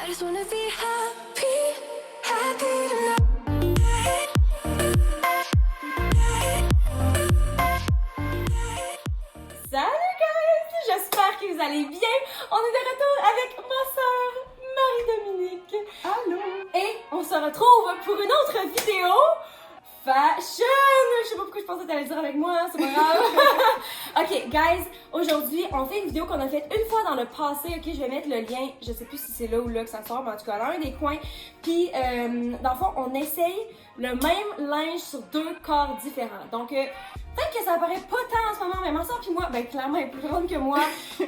I just wanna be happy, happy tonight. Salut guys! J'espère que vous allez bien. On est de retour avec ma soeur Marie-Dominique. Allô! Et on se retrouve pour une autre vidéo fashion! Je sais pas pourquoi je pensais que t'allais le dire avec moi, c'est pas grave. Ok, guys, aujourd'hui, on fait une vidéo qu'on a faite une fois dans le passé. Ok, je vais mettre le lien, je sais plus si c'est là ou là que ça sort, mais en tout cas, dans un des coins. Puis, dans le fond, on essaye le même linge sur deux corps différents. Donc, peut-être que ça apparaît pas tant en ce moment, mais ma soeur puis moi, ben clairement, elle est plus grande que moi.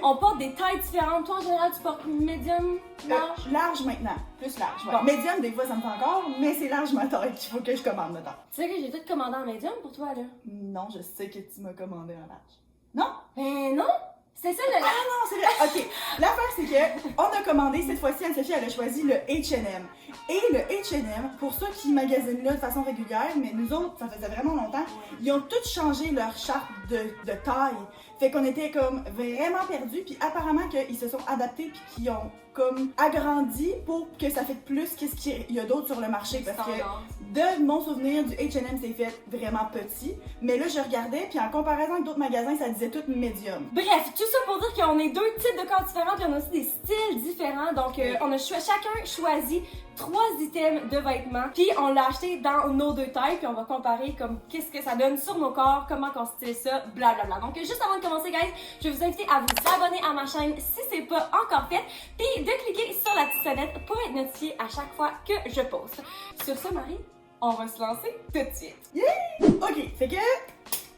On porte des tailles différentes. Toi, en général, tu portes medium, large? Large maintenant. Plus large. Ouais. Bon. Médium, des fois, ça me fait encore, mais c'est large ma taille qu'il faut que je commande maintenant. Tu sais que j'ai tout commandé en medium pour toi, là? Non, je sais que tu m'as commandé en large. Non? Ben non! C'est ça le... Ah non, c'est vrai. Ok. L'affaire, c'est que on a commandé cette fois-ci, Anne-Sophie, elle a choisi le H&M. Et le H&M, pour ceux qui magasinent là de façon régulière, mais nous autres, ça faisait vraiment longtemps, ils ont tous changé leur charte de taille. Fait qu'on était comme vraiment perdus, puis apparemment qu'ils se sont adaptés puis qu'ils ont comme agrandi pour que ça fait plus qu'est-ce qu'il y a d'autre sur le marché. Parce que de mon souvenir, du H&M, c'est fait vraiment petit. Mais là, je regardais, puis en comparaison avec d'autres magasins, ça disait tout médium. Bref, tout ça pour dire qu'on est deux types de corps différents, puis on a aussi des styles différents. Donc, on a chacun choisi 3 items de vêtements, puis on l'a acheté dans nos deux tailles, puis on va comparer comme qu'est-ce que ça donne sur nos corps, comment on style ça, blablabla. Donc, juste avant de commencer, guys, je vais vous inviter à vous abonner à ma chaîne si c'est pas encore fait, puis de cliquer sur la petite sonnette pour être notifié à chaque fois que je poste. Sur ce, Marie, on va se lancer tout de suite. Yeah! Ok, fait que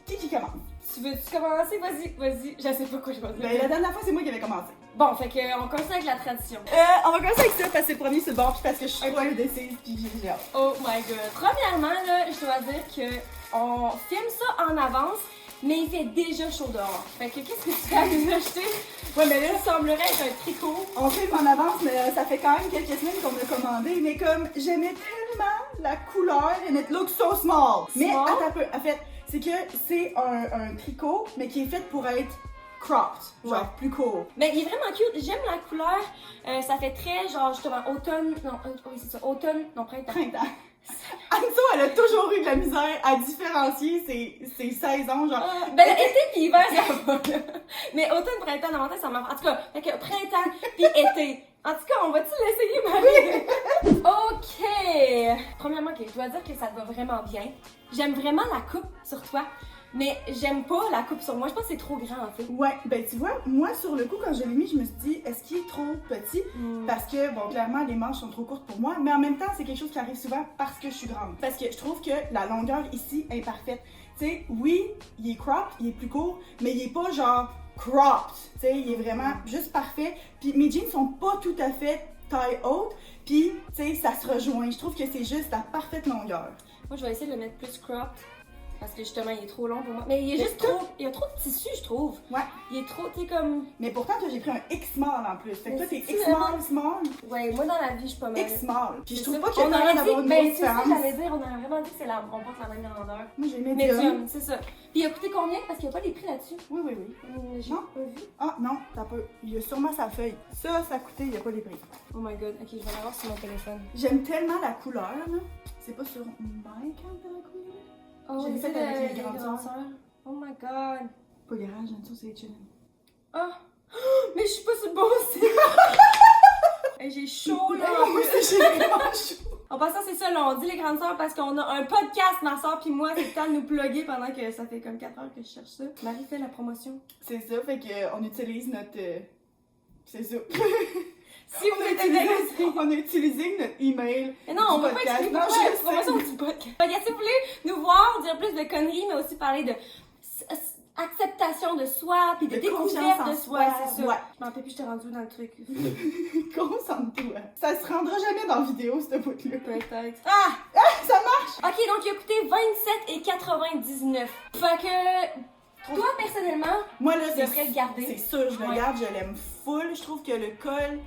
qui commence? Tu veux-tu commencer? Vas-y. Je sais pas quoi je vais dire. Ben, la dernière fois, c'est moi qui avais commencé. Bon, fait que on continue avec la tradition. On va commencer avec ça parce que c'est le premier sur le bord, puis parce que je suis trop indécise, puis j'ai hâte. Oh my god. Premièrement, là, je dois dire que on filme ça en avance, mais il fait déjà chaud dehors. Fait que qu'est-ce que tu as à nous acheter? Ouais, mais là, Ça semblerait être un tricot. on filme en avance, mais ça fait quand même quelques semaines qu'on a commandé, mais comme j'aimais tellement la couleur and it looks so small. Mais Small? attends un peu, en fait, c'est que c'est un tricot, mais qui est fait pour être cropped, genre Ouais. plus court. Mais il est vraiment cute. J'aime la couleur. Ça fait très genre justement automne. Non, oui, c'est ça. Automne. Non, printemps. Printemps. Anso, elle a toujours eu de la misère à différencier ses saisons, genre. Ben, été puis hiver, ça va, là. Mais automne, printemps, davantage, ça marche. En tout cas, fait que printemps puis été. En tout cas, on va-tu l'essayer, Marie? Ok! Premièrement, ok, je dois dire que ça te va vraiment bien. J'aime vraiment la coupe sur toi, mais j'aime pas la coupe sur moi. Je pense que c'est trop grand, en fait. Ouais, ben tu vois, moi sur le coup, quand je l'ai mis, je me suis dit, est-ce qu'il est trop petit? Parce que, bon, clairement, les manches sont trop courtes pour moi, mais en même temps, c'est quelque chose qui arrive souvent parce que je suis grande. Parce que je trouve que la longueur ici est parfaite. Tu sais, oui, il est cropped, il est plus court, mais il est pas genre cropped. Tu sais, il est vraiment juste parfait. Puis mes jeans sont pas tout à fait taille haute, puis tu sais, ça se rejoint. Je trouve que c'est juste la parfaite longueur. Moi, je vais essayer de le mettre plus cropped. Parce que justement, il est trop long pour moi. Mais il est juste trop. Il y a trop de tissu, je trouve. Ouais. Il est trop, tu sais, comme. Mais pourtant, toi, j'ai pris un X-small en plus. Fait que Mais toi, t'es c'est-tu X-small. Ouais, moi dans la vie, je suis pas mal. X-small. Puis je C'est trouve ça. pas qu'il y a On moyen aurait d'avoir dit, une ben grosse c'est ça, différence. j'allais dire, on aurait vraiment dit que on porte la même grandeur. Moi, j'ai médium. Medium, c'est ça. Puis il a coûté combien? Parce qu'il n'y a pas les prix là-dessus. Oui. J'ai Non. pas vu. Ah non, t'as pas. Il y a sûrement sa feuille. Ça a coûté, il n'y a pas les prix. Oh my god, ok, je vais l'avoir sur mon téléphone. J'aime tellement la couleur, là. C'est pas sur My Campbell. Oh, Je l'ai c'est fait avec les les grandes grandes sœurs. sœurs. Oh my god. Pas garage, j'aime ça, c'est H&M. Oh, mais je suis pas sur le bon site. Hey, j'ai chaud là. Moi aussi, j'ai vraiment chaud. En passant, c'est ça, là, on dit les grandes sœurs parce qu'on a un podcast, ma soeur puis moi, c'est le temps de nous plugger pendant que ça fait comme 4 heures que je cherche ça. Marie fait la promotion. C'est ça, fait qu'on utilise notre. C'est ça. Si vous êtes intéressé. On a utilisé notre email. Mais non, on du va pas podcast. expliquer Non, pourquoi je la sais. promotion du podcast. Fait que si vous voulez nous voir, dire plus de conneries, mais aussi parler de acceptation de soi, puis de confiance découverte en de soi, soi. c'est ça. Ouais. Je m'en rappelle plus, je t'ai rendu dans le truc. Concentre-toi. Ça se rendra jamais dans la vidéo, cette bout-là. Peut-être. Ah! Ça marche! Ok, donc il a coûté 27,99. Fait que, toi, personnellement, Moi, là, tu devrais le garder. c'est sûr, je le Ouais. garde, je l'aime full. Je trouve que le col,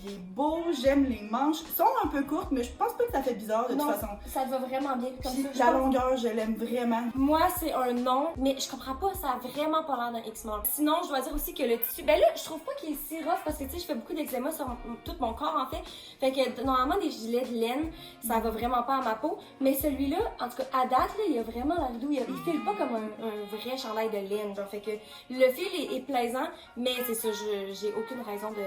il est beau. J'aime les manches. Ils sont un peu courtes, mais je pense pas que ça fait bizarre de toute Non, façon. ça te va vraiment bien comme Puis ça. je la pense. longueur, je l'aime vraiment. Moi, c'est un non, mais je comprends pas, ça a vraiment pas l'air d'un X-Small. Sinon, je dois dire aussi que le tissu, ben là, je trouve pas qu'il est si rough parce que tu sais, je fais beaucoup d'eczéma sur tout mon corps en fait. Fait que normalement, des gilets de laine, ça va vraiment pas à ma peau. Mais celui-là, en tout cas, à date, là, il a vraiment l'air doux. Il file pas comme un vrai chandail de laine. Genre, fait que le fil est plaisant, mais c'est ça, j'ai aucune raison de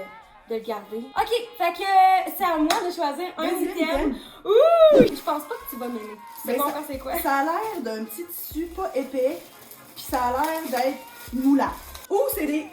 le garder. Ok, fait que c'est à moi de choisir un Vas-y, item. Ouh! Je pense pas que tu vas m'aimer. C'est Ben, bon, ça- c'est quoi? Ça a l'air d'un petit tissu pas épais, puis ça a l'air d'être moulant. Ou c'est des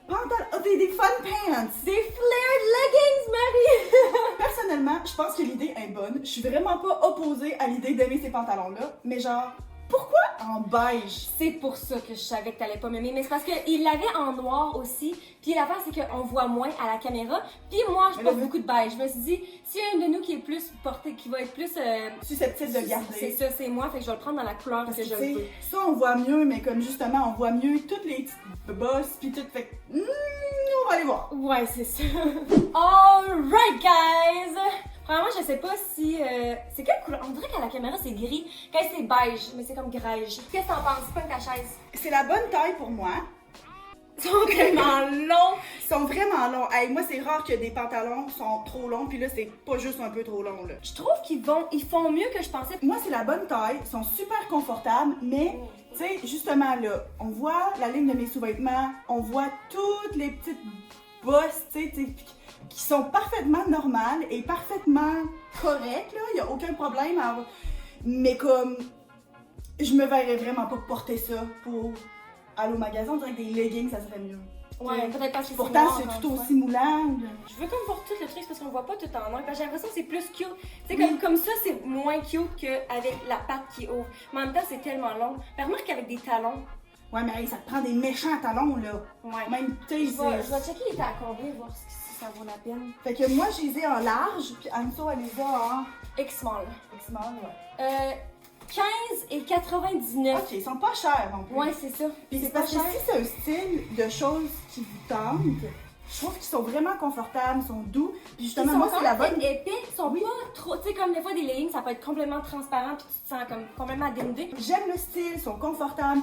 pantalons, des fun pants. Des flared leggings, Marie! Personnellement, je pense que l'idée est bonne. Je suis vraiment pas opposée à l'idée d'aimer ces pantalons-là, mais genre, pourquoi en beige? C'est pour ça que je savais que t'allais pas m'aimer, mais c'est parce qu'il l'avait en noir aussi. Puis l'affaire, c'est qu'on voit moins à la caméra. Puis moi, je Mais porte là, beaucoup de beige. Je me suis dit, s'il y a un de nous qui est plus porté, qui va être plus. Susceptible de c'est garder. ça, c'est moi. Fait que je vais le prendre dans la couleur Parce que que, je tu sais, veux. ça on voit mieux, mais comme justement, on voit mieux toutes les petites bosses, puis tout fait que, on va aller voir. Ouais, c'est ça. Alright, guys! Premièrement, je sais pas si. C'est quelle couleur? On dirait qu'à la caméra, c'est gris. Quand c'est beige, mais c'est comme greige. Qu'est-ce que t'en penses? Pas ta chaise. C'est la bonne taille pour moi. Ils sont tellement longs! Ils sont vraiment longs. Hey, moi, c'est rare que des pantalons sont trop longs, puis là, c'est pas juste un peu trop long, là. Je trouve ils font mieux que je pensais. Moi, c'est la bonne taille. Ils sont super confortables, mais, tu sais, justement, là, on voit la ligne de mes sous-vêtements, on voit toutes les petites bosses, tu sais, qui sont parfaitement normales et parfaitement correctes, là. Il y a aucun problème à avoir. Mais comme, je me verrais vraiment pas porter ça pour aller au magasin. On dirait que des leggings, ça serait mieux. Ouais, peut-être parce que Pourtant, noir, c'est encore tout une fois. aussi moulant. Je veux comme voir tout le truc parce qu'on voit pas tout en noir. Parce que j'ai l'impression que c'est plus cute. Tu sais, comme ça, c'est moins cute qu'avec la patte qui ouvre. Mais en même temps, c'est tellement long. Mais remarque qu'avec des talons. Ouais, mais hey, ça te prend des méchants talons, là. Ouais. Même, tu sais, Je vais checker les à combien, voir si ça vaut la peine. Fait que moi, je les ai en large, puis Anso, elle les a en X-Small. small, ouais. 15 et 99. Ok, ils sont pas chers non plus. Ouais, c'est ça. Puis c'est C'est pas parce que cher. si c'est un style de choses qui vous tente, je trouve qu'ils sont vraiment confortables, sont doux. Puis Ils justement, sont moi, c'est la bonne. épais, ils sont pas trop. Tu sais, comme des fois des leggings, ça peut être complètement transparent, puis tu te sens comme complètement dénudé. J'aime le style, ils sont confortables.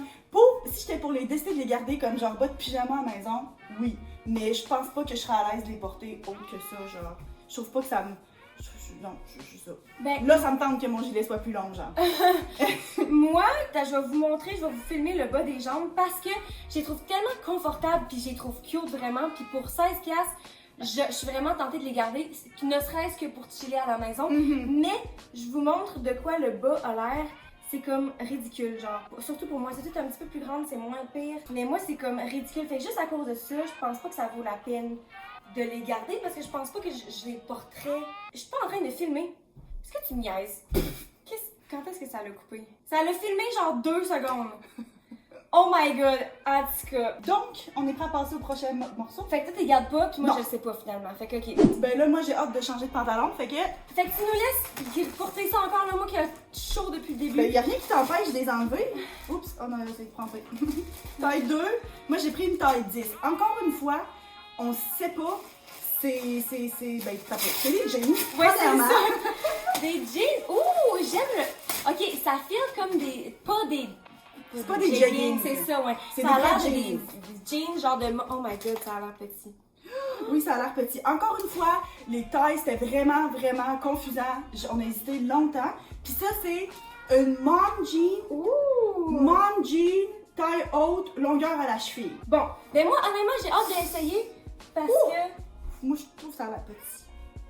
Si j'étais pour décider de les garder comme genre bas de pyjama à la maison, oui. Mais je pense pas que je serais à l'aise de les porter autre que ça, genre. Je trouve pas que ça me. Non, je ça. Ben, Là, ça me tente que mon gilet soit plus long, genre. moi, je vais vous montrer, je vais vous filmer le bas des jambes parce que je les trouve tellement confortables puis je les trouve cute vraiment. Puis pour 16$, je suis vraiment tentée de les garder, ne serait-ce que pour chiller à la maison. Mais je vous montre de quoi le bas a l'air. C'est comme ridicule, genre. Surtout pour moi, c'est tout un petit peu plus grande, c'est moins pire. Mais moi, c'est comme ridicule. Fait que juste à cause de ça, je pense pas que ça vaut la peine de les garder parce que je pense pas que je les porterais. Je suis pas en train de filmer. Est-ce que tu me niaises? Quand est-ce que ça l'a coupé? Ça l'a filmé genre 2 secondes. Oh my god, en tout cas. Donc, on est prêt à passer au prochain morceau. Fait que toi, tu les gardes pas, puis moi, Non. je le sais pas finalement. Fait que, ok. Ben là, moi, j'ai hâte de changer de pantalon, fait que. Fait que tu nous laisses porter ça encore, là, moi qui a chaud depuis le début. Ben, y a rien qui t'empêche de les enlever. Oups, oh non, c'est français. Taille 2, moi j'ai pris une taille 10. Encore une fois, on sait pas, ben, c'est les jeans. Ouais, c'est premièrement. ça. Des jeans. Ouh, j'aime le. Ok, ça file comme des. Pas des. C'est pas des jeggings. C'est ça, ouais. C'est Ça a des l'air vrais des jeans. jeans, genre de. Oh my god, ça a l'air petit. Oui, ça a l'air petit. Encore une fois, les tailles, c'était vraiment, vraiment confusant. On a hésité longtemps. Puis ça, c'est une mom jean. Ouh! Mom jean, taille haute, longueur à la cheville. Bon, ben moi, honnêtement, j'ai hâte d'essayer parce Ouh! que. Moi, je trouve ça a l'air petit.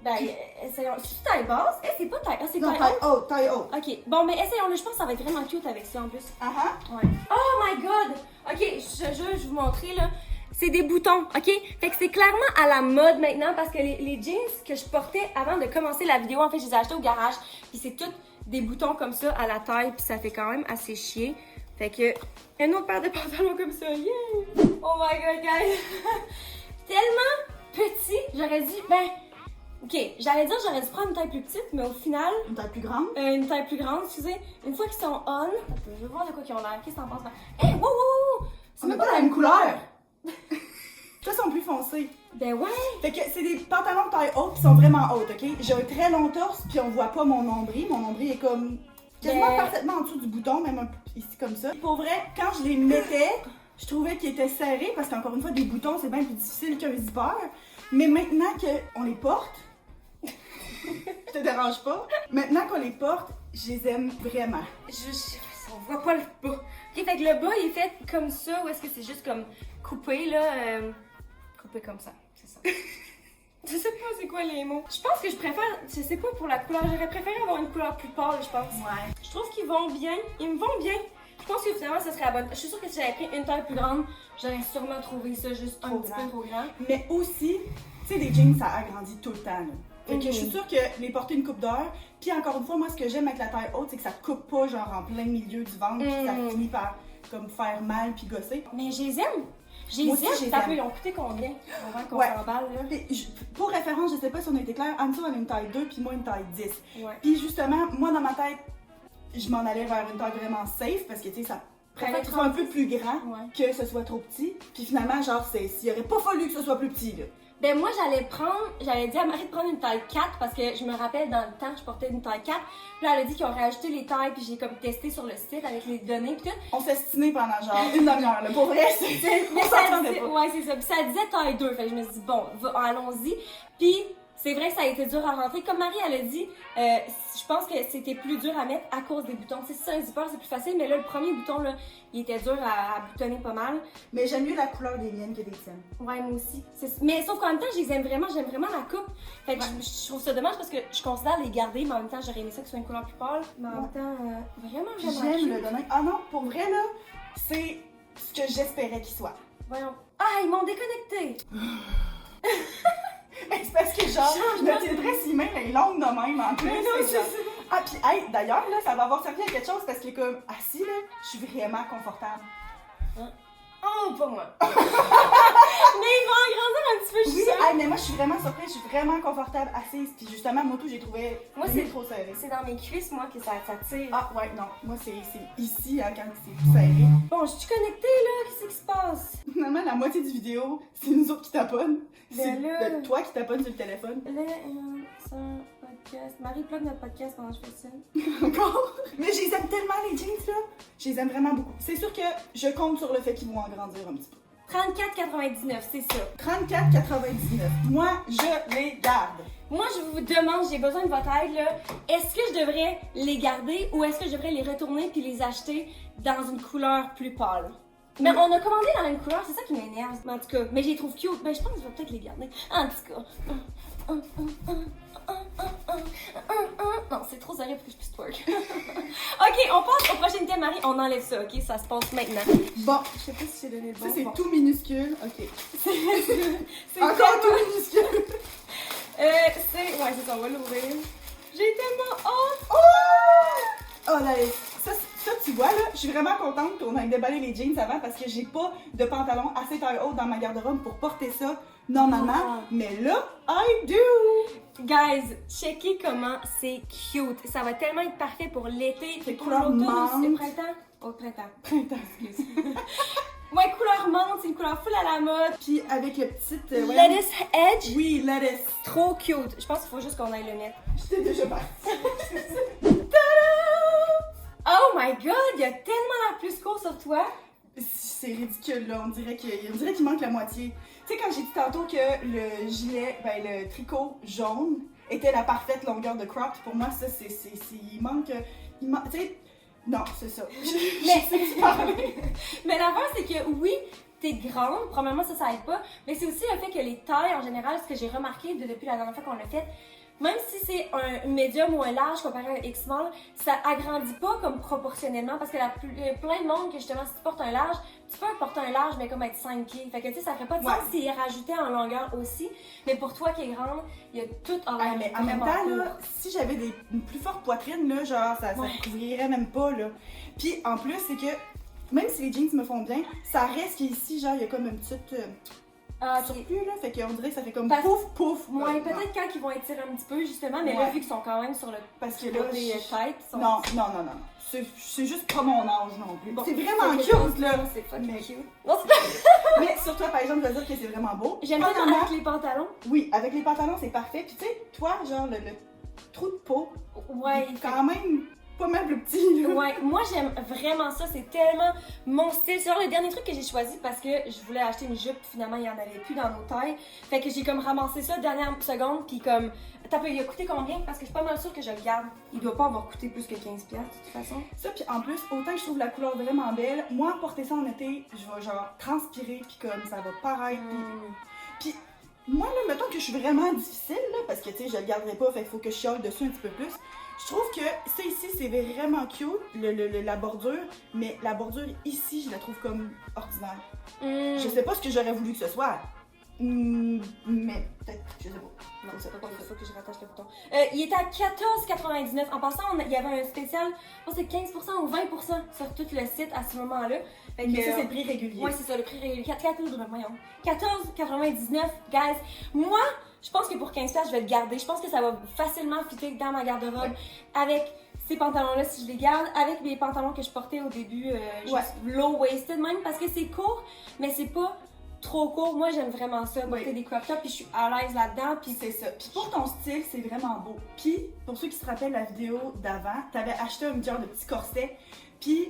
Ben, essayons. C'est taille basse? Eh, c'est pas taille. Ah, c'est Non, taille taille haute. haute, taille haute. Ok, bon, mais essayons-le. Je pense que ça va être vraiment cute avec ça en plus. Ah ah. Ouais. Oh my god! Ok, je vais vous montrer là. C'est des boutons, ok? Fait que c'est clairement à la mode maintenant parce que les jeans que je portais avant de commencer la vidéo, en fait, je les ai achetés au garage. Puis c'est tous des boutons comme ça à la taille, puis ça fait quand même assez chier. Fait que, une autre paire de pantalons comme ça, yeah! Oh my god, guys! Tellement petit, j'aurais dit, ben, ok, j'allais dire j'aurais dû prendre une taille plus petite, mais au final, Une taille plus grande. une taille plus grande, excusez, une fois qu'ils sont on, je vais voir de quoi qu'ils ont l'air, qu'est-ce que t'en penses? Hé, wow, wow, wow! C'est même pas la même couleur. Toi, ils sont plus foncés. Ben ouais! Fait que c'est des pantalons taille haute qui sont vraiment hautes, ok? J'ai un très long torse, puis on voit pas mon nombril. Mon nombril est comme quasiment parfaitement en dessous du bouton, même un peu ici comme ça. Pour vrai, quand je les mettais, je trouvais qu'ils étaient serrés, parce qu'encore une fois, des boutons, c'est bien plus difficile qu'un zipper. Mais maintenant qu'on les porte, je te dérange pas, maintenant qu'on les porte, je les aime vraiment. On voit pas le bas. Ok, fait que le bas, il est fait comme ça, ou est-ce que c'est juste comme coupé, là? Coupé comme ça, c'est ça. Je sais pas c'est quoi les mots. Je pense que je préfère, je sais pas pour la couleur, j'aurais préféré avoir une couleur plus pâle, je pense. Ouais. Je trouve qu'ils vont bien, ils me vont bien. Je pense que finalement, ça serait la bonne. Je suis sûre que si j'avais pris une taille plus grande, j'aurais sûrement trouvé ça juste un petit peu trop grand. Mais aussi, tu sais, des jeans, ça agrandit tout le temps, là. Fait que je suis sûre que les porter une coupe d'heure, puis encore une fois, moi, ce que j'aime avec la taille haute, c'est que ça coupe pas, genre, en plein milieu du ventre, puis ça finit par, comme, faire mal puis gosser. Mais je les aime. Je Moi les aussi, je les aime. aime. Ils ont coûté combien avant qu'on Ouais. s'emballe, là? Puis, pour référence, je sais pas si on a été clair, Anso avait une taille 2, puis moi, une taille 10. Ouais. Puis justement, moi, dans ma tête, je m'en allais vers une taille vraiment safe, parce que, tu sais, ça préfère que ce soit un peu plus grand Ouais. que ce soit trop petit. Puis finalement, genre, s'il aurait pas fallu que ce soit plus petit, là. Ben moi j'allais dire à Marie de prendre une taille 4 parce que je me rappelle dans le temps je portais une taille 4. Puis là elle a dit qu'ils ont rajouté les tailles puis j'ai comme testé sur le site avec les données puis tout. On s'est stiné pendant genre une demi-heure, là. Pour vrai, Mais on ça s'entendait disait, pas. ouais c'est ça. Puis ça disait taille 2. Fait que je me suis dit bon, allons-y. Puis c'est vrai que ça a été dur à rentrer. Comme Marie elle a dit, je pense que c'était plus dur à mettre à cause des boutons. Tu sais, si c'est un zipper c'est plus facile, mais là le premier bouton là, il était dur à boutonner pas mal. Mais j'aime mieux la couleur des miennes que des tiennes. Ouais, moi aussi. Mais sauf qu'en même temps, j'aime vraiment la coupe. Fait que Ouais. je trouve ça dommage parce que je considère les garder, mais en même temps, j'aurais aimé ça que ce soit une couleur plus pâle. Mais en même temps, vraiment, Puis vraiment j'aime cute. le donner. Ah non, pour vrai, là, c'est ce que j'espérais qu'il soit. Voyons. Ah, ils m'ont déconnecté! Mais c'est parce que genre, notre adresse email est longue de même en plus. Mais non, c'est c'est genre- ça. Ah, puis hey, d'ailleurs, là, ça va avoir servi à quelque chose parce que comme assis, là, je suis vraiment confortable. Oh, pas moi. Mais ils vont agrandir un petit peu, je suis Oui, sûre. hey, mais moi, je suis vraiment surprise, je suis vraiment confortable assise. Puis justement, moi, tout, j'ai trouvé Moi, limite c'est- trop serré. C'est dans mes cuisses, moi, que ça tire. Ah, ouais, non. Moi, c'est ici, hein, quand c'est plus serré. Bon, je suis connectée, là. Qu'est-ce qui se passe? Finalement, la moitié du vidéo, c'est nous autres qui taponnent. C'est Ben là. toi qui taponnes sur le téléphone. Là, c'est un podcast. Marie plug notre podcast pendant que je fais ça. Encore? Mais je les aime tellement, les jeans, là. Je les aime vraiment beaucoup. C'est sûr que je compte sur le fait qu'ils vont en grandir un petit peu. 34,99, c'est ça. 34,99. Moi, je les garde. Moi, je vous demande, j'ai besoin de votre aide, là. Est-ce que je devrais les garder ou est-ce que je devrais les retourner puis les acheter dans une couleur plus pâle? Mais on a commandé dans la même couleur, c'est ça qui m'énerve. Mais en tout cas, mais je les trouve cute. Mais je pense que je vais peut-être les garder. En tout cas. Non, c'est trop sérieux pour que je puisse twerk. Ok, on passe au prochain thème, Marie. On enlève ça, ok? Ça se passe maintenant. Bon, Je sais pas si j'ai donné le bon. ça, c'est Bon. tout minuscule. OK. C'est Encore tellement- tout minuscule. Ouais, c'est ça, on va l'ouvrir. J'ai tellement hâte. Oh là, ça, tu vois, là, je suis vraiment contente qu'on ait déballé les jeans avant parce que j'ai pas de pantalon assez taille haute dans ma garde-robe pour porter ça normalement. Ah. Mais là, I do! Guys, checkez comment c'est cute. Ça va tellement être parfait pour l'été. C'est pour couleur l'automne, menthe. c'est printemps. Oh, printemps. Printemps. Ouais, couleur menthe, c'est une couleur full à la mode. Puis avec le petit... voyons. Lettuce Edge. Oui, lettuce. Trop cute. Je pense qu'il faut juste qu'on aille le mettre. J'étais déjà partie. Oh my god, il y a tellement la plus court sur toi. C'est ridicule, là. On dirait qu'il manque la moitié. Tu sais, quand j'ai dit tantôt que le gilet, ben le tricot jaune était la parfaite longueur de crop, pour moi, ça, il manque... Tu sais, non, c'est ça. Mais l'affaire, c'est que oui, t'es grande, probablement ça aide pas, mais c'est aussi le fait que les tailles en général, ce que j'ai remarqué depuis la dernière fois qu'on l'a fait, même si c'est un médium ou un large comparé à un X-small, ça agrandit pas comme proportionnellement parce que il y a plein de monde que justement si tu portes un large, tu peux porter un large mais comme être 5 pieds. Fait que tu sais, ça ferait pas de sens s'il rajoutait en longueur aussi. Mais pour toi qui est grande, il y a tout en Ah, mais en même temps, là, si j'avais une plus forte poitrine, là, genre, ça couvrirait même pas, là. Puis en plus, c'est que même si les jeans me font bien, ça reste qu'ici, genre, il y a comme une petite Ah, ok. surplus, là. Fait qu'on dirait que ça fait comme Parce- pouf, pouf. Ouais, peut-être quand ils vont étirer un petit peu, justement, mais là, Ouais. vu qu'ils sont quand même sur le Parce que là, côté tête, ils sont... non. C'est juste pas mon âge non plus. Bon, c'est vraiment quelque cute, chose, là. C'est fucking Mais- cute. Non, c'est- Mais sur toi, par exemple, je veux dire que c'est vraiment beau. J'aime bien Premièrement, avec les pantalons. oui, avec les pantalons, c'est parfait. Puis tu sais, toi, genre, le trou de peau, Ouais, il est quand même pas mal plus petit, là. ouais, moi j'aime vraiment ça, c'est tellement mon style. C'est genre le dernier truc que j'ai choisi parce que je voulais acheter une jupe, puis finalement il y en avait plus dans nos tailles. Fait que j'ai comme ramassé ça dernière seconde, puis comme. T'as peu, il a coûté combien? Parce que je suis pas mal sûre que je le garde. Il doit pas avoir coûté plus que 15$ de toute façon. Ça, puis en plus, autant que je trouve la couleur vraiment belle, moi, porter ça en été, je vais genre transpirer, puis comme ça va paraître. Puis moi, là, mettons que je suis vraiment difficile, là, parce que tu sais, je le garderai pas, fait qu'il faut que je chiale dessus un petit peu plus. Je trouve que ça ici, c'est vraiment cute, la bordure, mais la bordure ici, je la trouve comme ordinaire. Je sais pas ce que j'aurais voulu que ce soit, mais peut-être, je sais pas. Non, c'est pas il faut que je rattache le bouton. Il était à 14,99$. En passant, il y avait un spécial, je pense que c'est 15% ou 20% sur tout le site à ce moment-là. Fait que, Mais ça, c'est le prix régulier. ouais, c'est ça, le prix régulier. 14,99$, guys. Moi, je pense que pour 15$, je vais le garder. Je pense que ça va facilement fitter dans ma garde-robe Ouais. avec ces pantalons-là si je les garde, avec mes pantalons que je portais au début, juste low-waisted même, parce que c'est court, mais c'est pas trop court. Moi, j'aime vraiment ça, porter des crop tops, puis je suis à l'aise là-dedans, puis C'est ça. Puis pour ton style, c'est vraiment beau. Puis, pour ceux qui se rappellent la vidéo d'avant, t'avais acheté un genre de petit corset, puis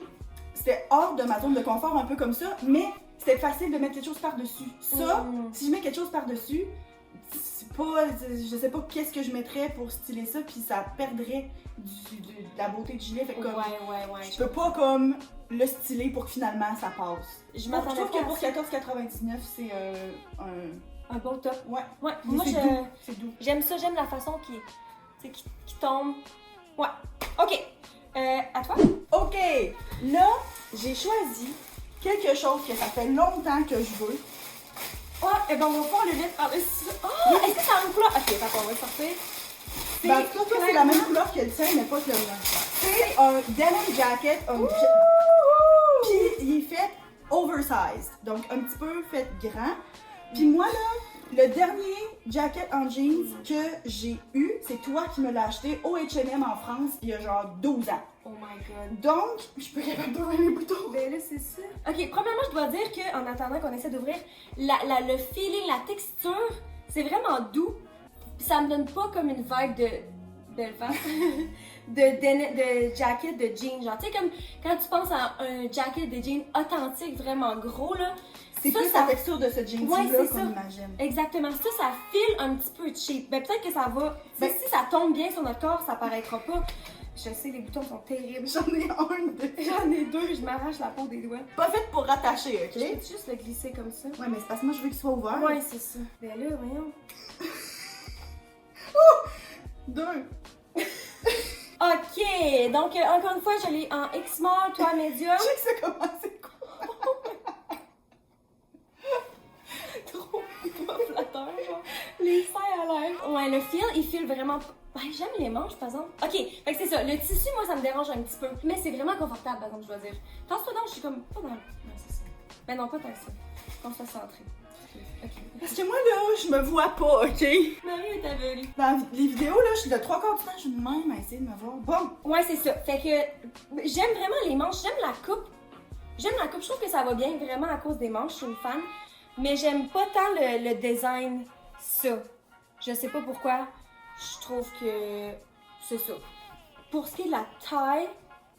c'était hors de ma zone de confort, un peu comme ça, mais c'était facile de mettre quelque chose par-dessus. Ça, si je mets quelque chose par-dessus, c'est pas, je sais pas qu'est-ce que je mettrais pour styler ça, puis ça perdrait de la beauté du gilet. Fait que comme, ouais. je peux pas comme le styler pour que finalement ça passe. Je Je m'attendais trouve pas que à pour ça. 14,99, c'est Un bon top. Ouais. Ouais, Mais moi, c'est doux. C'est doux. j'aime ça, j'aime la façon qui tombe. Ouais. OK. À toi? Ok, là, j'ai choisi quelque chose que ça fait longtemps que je veux. Oh, et ben on va pouvoir le mettre par-dessus. Oh, est-ce que ça a une couleur? Ok, d'accord, on va le sortir. C'est Ben, toi, c'est la même couleur que le tien, mais pas que le mien. C'est un denim jacket, puis il est fait oversized, donc un petit peu fait grand. Puis moi, là, le dernier jacket en jeans que j'ai eu, c'est toi qui me l'as acheté au H&M en France il y a genre 12 ans. Oh my god. Donc, je suis pas capable d'ouvrir les boutons. Ben là, c'est ça. Ok, premièrement, je dois dire qu'en attendant qu'on essaie d'ouvrir, le feeling, la texture, c'est vraiment doux. Ça me donne pas comme une vibe de belle face. de jacket de jean. Genre, tu sais, comme quand tu penses à un jacket de jean authentique, vraiment gros, là. C'est ça, plus ça- la texture de ce jeans Ouais, là c'est qu'on ça. imagine. Exactement. Ça file un petit peu cheap. Ben peut-être que ça va. Ben- si ça tombe bien sur notre corps, ça paraîtra pas. Je sais, les boutons sont terribles. J'en ai un de... J'en ai deux, je m'arrache la peau des doigts. Pas fait pour rattacher, Je ok? vais juste le glisser comme ça. Ouais, mais c'est parce que moi, je veux qu'il soit ouvert. Ouais, c'est ça. Ben là, voyons. Deux. Ok, donc encore une fois, je l'ai en X-Small, toi médium. Je sais que ça commence, c'est quoi? Trop pas flatteur, genre. Les seins à l'air. Ouais, le fil, il file vraiment. Ouais, j'aime les manches, par exemple. Ok, fait que c'est ça. Le tissu, moi, ça me dérange un petit peu. Mais c'est vraiment confortable, par exemple, je dois dire. Tasse-toi donc, je suis comme pas dans le. Ouais, c'est ça. Mais non, pas tant que ça. Qu'on soit centré. Ok. Parce que moi, là, je me vois pas, ok? Marie est aveugle. Dans les vidéos, là, je suis de 3/4 du temps, je suis de même à essayer de me voir. Bon, Ouais, c'est ça. Fait que j'aime vraiment les manches, j'aime la coupe. J'aime la coupe, je trouve que ça va bien vraiment à cause des manches, je suis une fan. Mais j'aime pas tant le design, ça. Je sais pas pourquoi, je trouve que c'est ça. Pour ce qui est de la taille,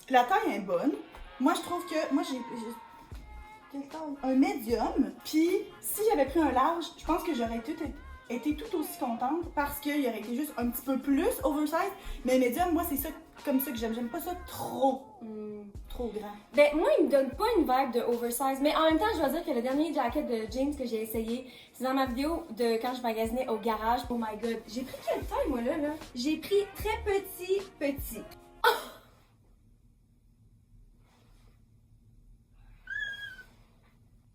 la taille est bonne. Moi, je trouve que. Moi, j'ai quelle taille? Un médium. Puis, si j'avais pris un large, je pense que j'aurais été tout aussi contente parce qu'il aurait été juste un petit peu plus oversize. Mais médium, moi, c'est ça comme ça que j'aime. J'aime pas ça trop grand. ben moi il me donne pas une vibe de oversize. Mais en même temps, je dois dire que le dernier jacket de jeans que j'ai essayé, c'est dans ma vidéo de quand je magasinais au garage. Oh my god, j'ai pris quelle taille moi là? J'ai pris très petit.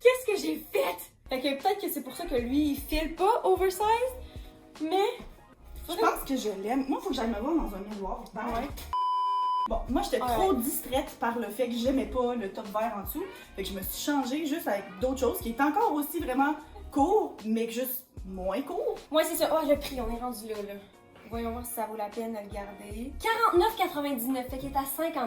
Qu'est-ce que j'ai fait? Fait que peut-être que c'est pour ça que lui, il file pas oversize, mais... Je pense que je l'aime. Moi, il faut que j'aille me voir dans un miroir. Ouais. Bon, moi, j'étais Ouais. trop distraite par le fait que j'aimais pas le top vert en dessous. Fait que je me suis changée juste avec d'autres choses qui est encore aussi vraiment court, mais juste moins court. Moi, c'est ça. Oh, le prix, on est rendu là. Voyons voir si ça vaut la peine de le garder. 49,99, fait qu'il est à 50$.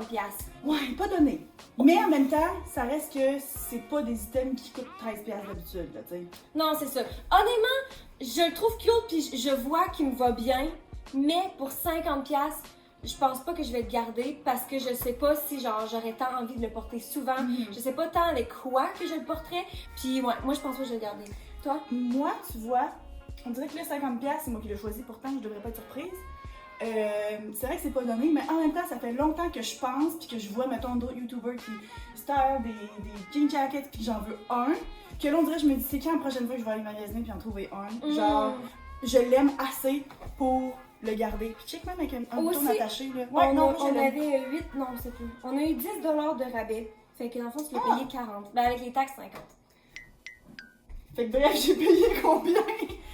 Ouais, pas donné. Mais en même temps, ça reste que c'est pas des items qui coûtent 13$ d'habitude, là, tu sais. Non, c'est ça. Honnêtement, je le trouve cute, puis je vois qu'il me va bien, mais pour 50$, je pense pas que je vais le garder parce que je sais pas si genre j'aurais tant envie de le porter souvent. Je sais pas tant avec quoi que je le porterais. Puis ouais, moi je pense pas que je vais le garder. Toi? Moi, tu vois, on dirait que le 50$, c'est moi qui l'ai choisi, pourtant je devrais pas être surprise. C'est vrai que c'est pas donné, mais en même temps, ça fait longtemps que je pense, puis que je vois, mettons, d'autres YouTubers qui style des jean jackets, puis que j'en veux un. Que là, on dirait, je me dis, c'est quand la prochaine fois que je vais aller magasiner puis en trouver un? Genre, je l'aime assez pour le garder. Puis check même avec un bouton attaché, là. Ouais, on avait 8, non, c'est plus. On a eu 10$ de rabais. Fait que dans le fond, tu l'as payé 40$. Ben avec les taxes, 50$. Fait que bref, j'ai payé combien?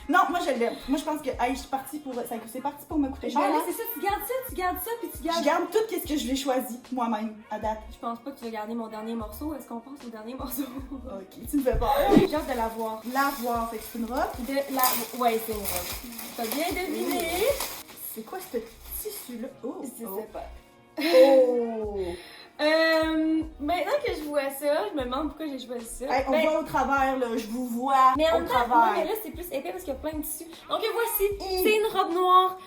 Non, moi je l'aime. Moi je pense que hey, je suis partie pour. C'est parti pour me coûter cher. Ben là, hein? c'est ça, tu gardes ça, puis tu gardes. Je garde tout ce que je l'ai choisi moi-même à date. Je pense pas que tu vas garder mon dernier morceau. Est-ce qu'on passe au dernier morceau? Ok, tu me fais peur. J'ai hâte de la voir. La voir, fait que c'est une robe. Ouais, c'est une robe. T'as bien deviné? C'est quoi ce tissu-là? Oh! Je sais pas. Oh! Maintenant que je vois ça, je me demande pourquoi j'ai choisi ça. Hey, on va au travers, là, je vous vois mais en au même temps, travers. mais là c'est plus épais parce qu'il y a plein de tissus. Donc voici, c'est une robe noire.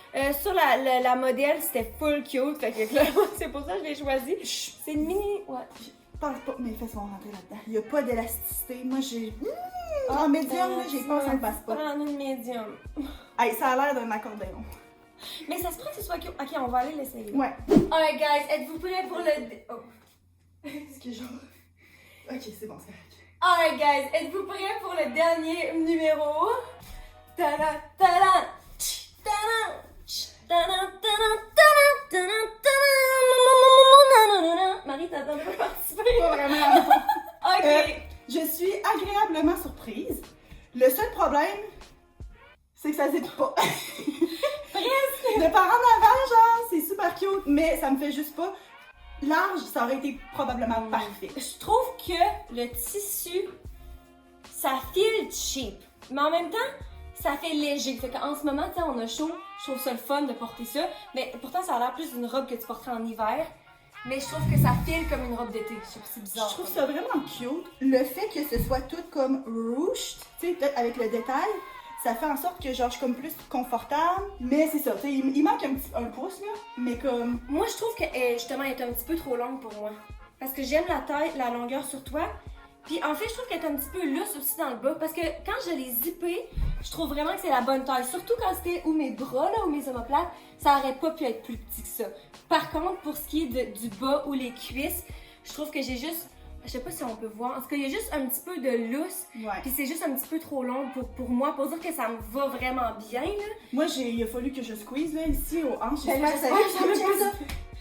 Sur la modèle, c'était full cute. Fait que là, c'est pour ça que je l'ai choisi. C'est une mini. Ouais. Pense pas, mes fesses vont rentrer là-dedans. Il n'y a pas d'élasticité. Moi, j'ai. En médium, là, j'ai peur, ça me passe pas. Prendre une médium. Hey, ça a l'air d'un accordéon. Mais ça se peut que ce soit cute. Ok, on va aller l'essayer. Ouais. Alright, guys, êtes-vous prêts pour le. Oh. Excuse-moi. Ok, c'est bon, c'est correct. Alright, guys, êtes-vous prêts pour le dernier numéro? Tada, tada, tch, tada, tch, tada, tada, tada, tada, tada. Marie, t'attendais pas participer? Pas vraiment. Ok. Je suis agréablement surprise. Le seul problème, c'est que ça zip pas. Presque. De par en avant, genre, c'est super cute, mais ça me fait juste pas. Large, ça aurait été probablement parfait. Je trouve que le tissu, ça file cheap. Mais en même temps, ça fait léger. Fait qu'en ce moment, tu sais, on a chaud. Je trouve ça le fun de porter ça. Mais pourtant, ça a l'air plus d'une robe que tu porterais en hiver. Mais je trouve que ça file comme une robe d'été. Je sais pas, c'est bizarre. Je trouve ça vraiment cute. Le fait que ce soit tout comme ruched, tu sais, peut-être avec le détail, ça fait en sorte que genre je suis comme plus confortable. Mais c'est ça, tu sais, il manque un pouce là, mais comme. Moi, je trouve que justement, elle est un petit peu trop longue pour moi. Parce que j'aime la taille, la longueur sur toi. Puis en fait, je trouve qu'elle est un petit peu lousse aussi dans le bas. Parce que quand je l'ai zippée, je trouve vraiment que c'est la bonne taille. Surtout quand c'était ou mes bras là, ou mes omoplates, ça aurait pas pu être plus petit que ça. Par contre, pour ce qui est du bas ou les cuisses, je trouve que j'ai juste. Je sais pas si on peut voir. En tout cas, il y a juste un petit peu de lousse. Ouais. Puis c'est juste un petit peu trop long pour moi. Pour dire que ça me va vraiment bien. Là. Moi, il a fallu que je squeeze là, ici aux hanches. Ben, J'espère que ça j'espère que va. ça va.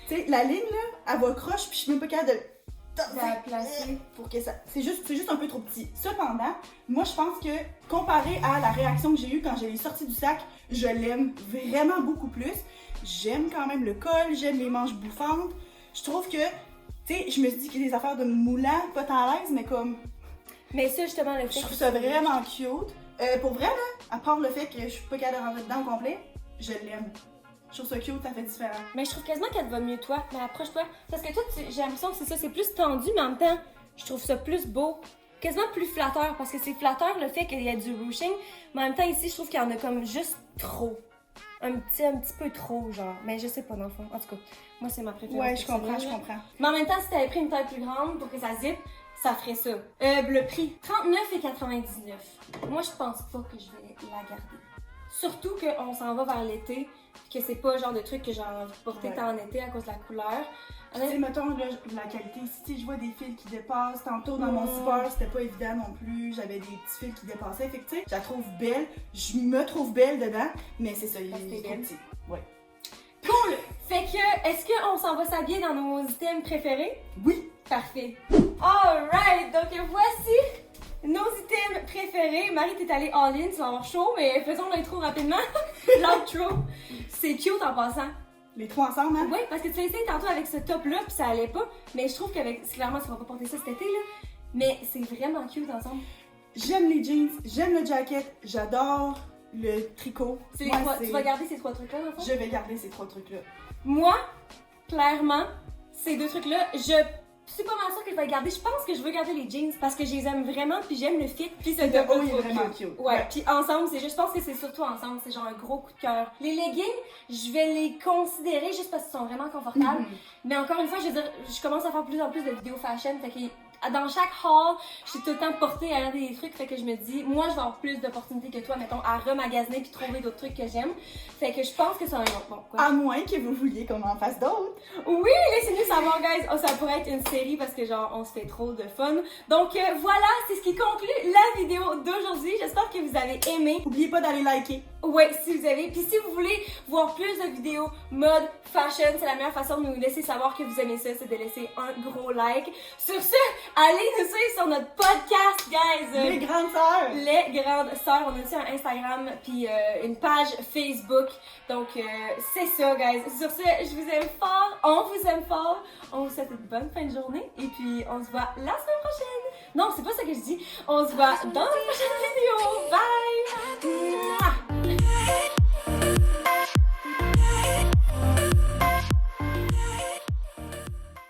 Tu sais, la ligne là, elle va croche, puis je suis même pas capable de. La placer. Pour que ça. C'est juste un peu trop petit. Cependant, moi je pense que comparé à la réaction que j'ai eue quand je l'ai sorti du sac, je l'aime vraiment beaucoup plus. J'aime quand même le col, j'aime les manches bouffantes. Je trouve que, tu sais, je me suis dit qu'il y a des affaires de moulant, pas tant à l'aise, mais comme. Mais ça, justement, le fait Je trouve ça vraiment cute. Pour vrai, là, à part le fait que je suis pas capable de rentrer dedans au complet, je l'aime. Je trouve ça cute, ça fait différent. Mais je trouve quasiment qu'elle te va mieux toi. Mais approche-toi. Parce que toi, j'ai l'impression que c'est ça, c'est plus tendu, mais en même temps, je trouve ça plus beau. Quasiment plus flatteur, parce que c'est flatteur le fait qu'il y a du ruching. Mais en même temps, ici, je trouve qu'il y en a comme juste trop. Un petit peu trop, genre. Mais je sais pas, dans le fond. En tout cas, moi, c'est ma préférence. Ouais, je comprends, personnelle. je comprends. Mais en même temps, si t'avais pris une taille plus grande pour que ça zippe, ça ferait ça. Le prix, 39,99. Moi, je pense pas que je vais la garder. Surtout qu'on s'en va vers l'été, que c'est pas le genre de truc que j'ai envie de porter tant en été à cause de la couleur. Tu sais, mettons, là, la qualité, si je vois des fils qui dépassent, tantôt dans mon zipper, c'était pas évident non plus, j'avais des petits fils qui dépassaient, fait que tu sais, je la trouve belle, je me trouve belle dedans, mais c'est ça, il est trop petit. Ouais. Cool! Fait que, est-ce qu'on s'en va s'habiller dans nos items préférés? Oui! Parfait. Alright! Donc voici nos items préférés. Marie, t'es allée all-in, tu vas avoir chaud, mais faisons l'intro rapidement. L'outro. C'est cute en passant. Les trois ensemble, hein? Oui, parce que tu l'as essayé tantôt avec ce top-là, puis ça allait pas. Mais je trouve qu'avec. Clairement, tu vas pas porter ça cet été, là. Mais c'est vraiment cute ensemble. j'aime les jeans, j'aime le jacket, j'adore le tricot. C'est les Moi, trois- tu vas garder ces 3 trucs-là, dans le fond? Je vais garder ces 3 trucs-là. Moi, clairement, ces 2 trucs-là, je suis pas mal sûre que je vais les garder. Je pense que je veux garder les jeans parce que je les aime vraiment, puis j'aime le fit, puis c'est Le haut est trop vraiment cute. cute. Ouais, puis ensemble, c'est juste, je pense que c'est surtout ensemble, c'est genre un gros coup de cœur. Les leggings, je vais les considérer juste parce qu'ils sont vraiment confortables. Mais encore une fois, je veux dire, je commence à faire plus en plus de vidéos fashion, fait que dans chaque haul, je suis tout le temps portée à regarder des trucs, fait que je me dis, moi je vais avoir plus d'opportunités que toi, mettons, à remagasiner puis trouver d'autres trucs que j'aime. Fait que je pense que c'est un bon. Quoi. À moins que vous vouliez qu'on en fasse d'autres. Oui, laissez-nous savoir, guys. Oh, ça pourrait être une série parce que genre on se fait trop de fun. Donc voilà, c'est ce qui conclut la vidéo d'aujourd'hui. J'espère que vous avez aimé. N'oubliez pas d'aller liker. Ouais, si vous avez. Puis si vous voulez voir plus de vidéos mode, fashion, c'est la meilleure façon de nous laisser savoir que vous aimez ça, c'est de laisser un gros like. Sur ce, allez nous suivre sur notre podcast, guys. Les grandes sœurs. Les grandes sœurs. On a aussi un Instagram puis une page Facebook. Donc c'est ça, guys. Sur ce, je vous aime fort. On vous aime fort. On vous souhaite une bonne fin de journée. Et puis on se voit la semaine prochaine. Non, c'est pas ça que je dis. On se voit dans la prochaine vidéo. Bye. Mouah.